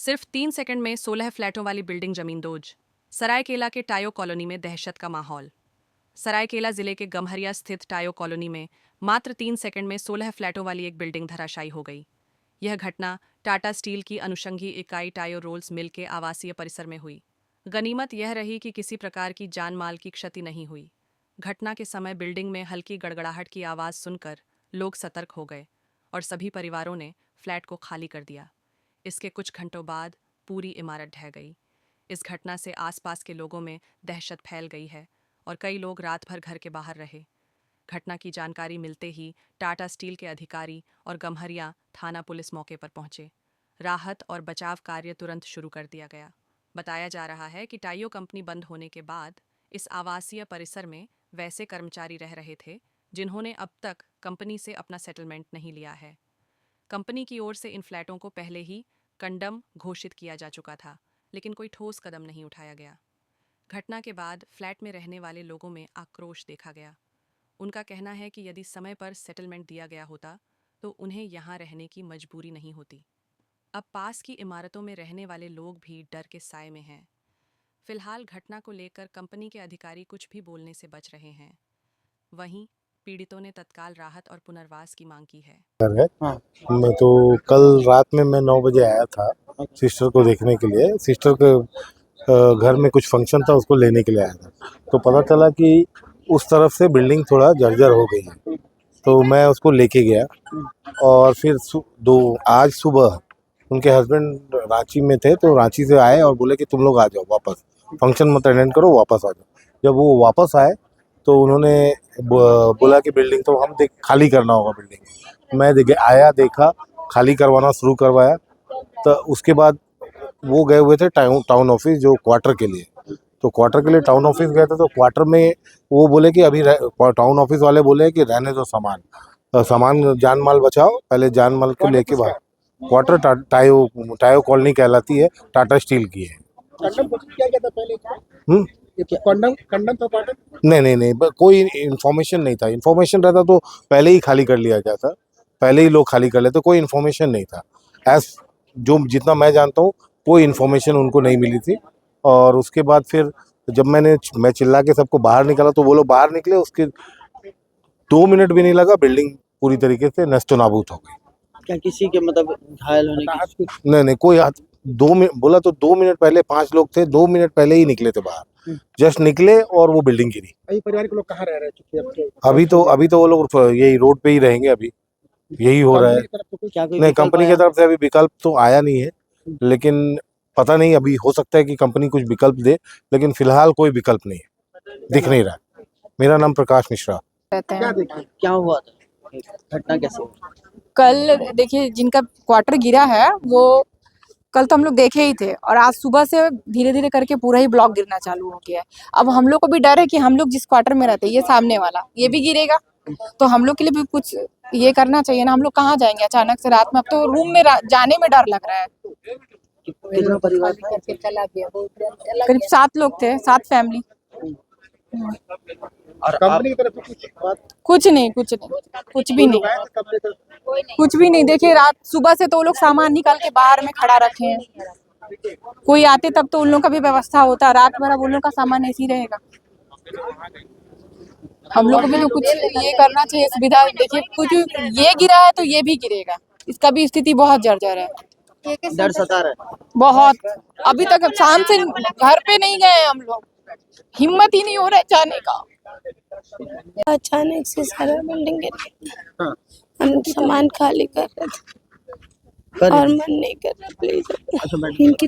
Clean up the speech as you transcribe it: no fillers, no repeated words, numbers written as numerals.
सिर्फ 3 सेकंड में 16 फ्लैटों वाली बिल्डिंग जमींदोज। सरायकेला के टायो कॉलोनी में दहशत का माहौल। सरायकेला जिले के गम्हरिया स्थित टायो कॉलोनी में मात्र 3 सेकंड में 16 फ्लैटों वाली एक बिल्डिंग धराशायी हो गई। यह घटना टाटा स्टील की अनुषंगी इकाई टायो रोल्स मिल के आवासीय परिसर में हुई। गनीमत यह रही कि किसी प्रकार की जान माल की क्षति नहीं हुई। घटना के समय बिल्डिंग में हल्की गड़गड़ाहट की आवाज़ सुनकर लोग सतर्क हो गए और सभी परिवारों ने फ्लैट को खाली कर दिया। इसके कुछ घंटों बाद पूरी इमारत ढह गई। इस घटना से आसपास के लोगों में दहशत फैल गई है और कई लोग रात भर घर के बाहर रहे। घटना की जानकारी मिलते ही टाटा स्टील के अधिकारी और गम्हरिया थाना पुलिस मौके पर पहुंचे। राहत और बचाव कार्य तुरंत शुरू कर दिया गया। बताया जा रहा है कि टाइयो कंपनी बंद होने के बाद इस आवासीय परिसर में वैसे कर्मचारी रह रहे थे जिन्होंने अब तक कंपनी से अपना सेटलमेंट नहीं लिया है। कंपनी की ओर से इन फ्लैटों को पहले ही कंडम घोषित किया जा चुका था, लेकिन कोई ठोस कदम नहीं उठाया गया। घटना के बाद फ्लैट में रहने वाले लोगों में आक्रोश देखा गया। उनका कहना है कि यदि समय पर सेटलमेंट दिया गया होता तो उन्हें यहाँ रहने की मजबूरी नहीं होती। अब पास की इमारतों में रहने वाले लोग भी डर के साए में हैं। फिलहाल घटना को लेकर कंपनी के अधिकारी कुछ भी बोलने से बच रहे हैं। वहीं पीड़ितों ने तत्काल राहत और पुनर्वास की मांग की है। मैं तो कल रात में मैं 9 बजे आया था सिस्टर को देखने के लिए। सिस्टर के घर में कुछ फंक्शन था, उसको लेने के लिए आया था। तो पता चला कि उस तरफ से बिल्डिंग थोड़ा जर्जर हो गई है, तो मैं उसको लेके गया। और फिर आज सुबह उनके हस्बैंड रांची में थे, तो रांची से आए और बोले कि तुम लोग आ जाओ वापस, फंक्शन मत अटेंड करो, वापस आ जाओ। जब वो वापस आए तो उन्होंने बोला कि बिल्डिंग तो हम खाली करना होगा बिल्डिंग। मैं आया, देखा, खाली करवाना शुरू करवाया। तो उसके बाद वो गए हुए थे टाउन ऑफिस, जो क्वार्टर के लिए। तो क्वार्टर के लिए टाउन ऑफिस गए थे, तो क्वार्टर में वो बोले कि अभी टाउन ऑफिस वाले बोले कि रहने दो सामान जान माल बचाओ, पहले जान माल को लेके बाहर। क्वार्टर टायो कॉलोनी कहलाती है, टाटा स्टील की है। कंडम तो नहीं, कोई इन्फॉर्मेशन नहीं था। इन्फॉर्मेशन रहता तो पहले ही खाली कर लिया जाता, पहले ही लोग खाली कर लेते। कोई इन्फॉर्मेशन नहीं था। जितना मैं जानता हूँ, कोई इन्फॉर्मेशन उनको नहीं मिली थी। और उसके बाद फिर जब मैं चिल्ला के सबको बाहर निकाला, तो वो लोग बाहर निकले। उसके 2 मिनट भी नहीं लगा, बिल्डिंग पूरी तरीके से नष्ट नाबूद हो गई। क्या किसी के मतलब घायल होने की? नहीं, कोई 2 मिनट बोला तो 2 मिनट पहले 5 लोग थे, 2 मिनट पहले ही निकले थे बाहर। जस्ट निकले और वो बिल्डिंग गिरी। अभी परिवार के लोग कहाँ रह रहे हैं? अभी तो वो लोग यही रोड पे ही रहेंगे। अभी यही हो रहा है। नहीं, कंपनी की तरफ से अभी विकल्प तो आया नहीं है, लेकिन पता नहीं, अभी हो सकता है कि कंपनी कुछ विकल्प दे, लेकिन फिलहाल कोई विकल्प नहीं है, दिख नहीं रहा। मेरा नाम प्रकाश मिश्रा। क्या हुआ था? घटना कैसे हुई? कल देखिए, जिनका क्वार्टर गिरा है वो कल तो हम लोग देखे ही थे, और आज सुबह से धीरे धीरे करके पूरा ही ब्लॉक गिरना चालू हो गया है। अब हम लोग को भी डर है कि हम लोग जिस क्वार्टर में रहते हैं, ये सामने वाला ये भी गिरेगा, तो हम लोग के लिए भी कुछ ये करना चाहिए ना। हम लोग कहाँ जाएंगे अचानक से रात में? अब तो रूम में जाने में डर लग रहा है। कितना परिवार था? करीब 7 लोग थे, 7 फैमिली। और कंपनी की तरफ से कुछ भी नहीं, कुछ भी नहीं। देखिए, रात सुबह से तो वो लोग सामान निकाल के बाहर में खड़ा रखे हैं। कोई आते तब तो उन लोगों का भी व्यवस्था होता। रात भर अब उन लोगों का सामान ऐसे ही रहेगा। हम लोग को भी तो कुछ ये करना चाहिए, सुविधा। देखिए, कुछ ये गिरा है तो ये भी गिरेगा, इसका भी स्थिति बहुत जर्जर है। डर सता रहा है बहुत। अभी तक शाम से घर पे नहीं गए हम लोग, हिम्मत ही नहीं हो रहा है जाने का। अचानक से सारा बिल्डिंग गिर गया। हम सामान खाली कर रहे थे और मन नहीं कर रहा। प्लीज इनकी